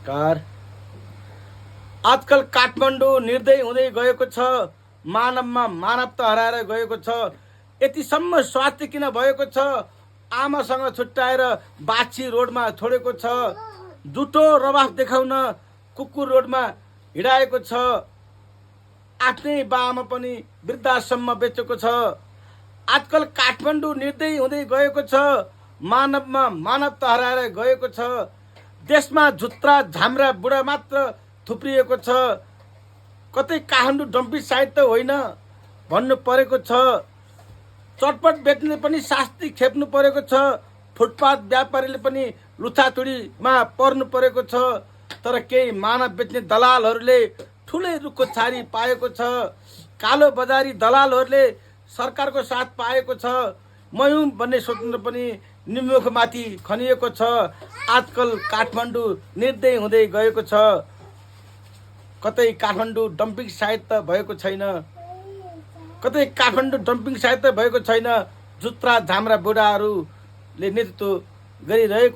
नमस्कार। आजकल काठमाडौँ निर्दय हुँदै गएको छ। मानवमा मानवता हराएर गएको छ। यतिसम्म स्वार्थी किन भएको छ? आमासँग छुट्याएर बाछी रोडमा छोडेको छ। जुठो रवाफ देखाउन कुकुर रोडमा हिँडाएको छ। आफ्नै बाआमा पनि वृद्धाश्रममा बेचेको छ। आजकल काठमाडौँ निर्दय हुँदै गएको छ। मानवमा मानवता हराएर गएको छ। देशमा झुत्रा झाम्रा बुढा मात्र थुप्रिएको छ। कतै काठमाडौँ डम्पिङ साइट त होइन भन्नु परेको छ। चटपट बेच्ने पनि शास्ति खेप्नु परेको छ। फुटपाथ व्यापारीले पनि लुछाचुडीमा पर्नु परेको छ। तर केही मानव बेच्ने दलालहरूले ठुलै रुखको छारी पाएको छ। कालो बजारी दलालहरूले सरकारको साथ पाएको छ। म हुँ भन्ने सोच्नु पनि निमुखमाथि खनिएको छ। आजकल काठमाडौँ निर्दय हुँदै गएको छ। कतै काठमाडौँ डम्पिङ साइट त भएको छैन। कतै काठमाडौँ डम्पिङ साइट त भएको छैन। जुत्रा झाम्रा बुढाहरूले नेतृत्व गरिरहेको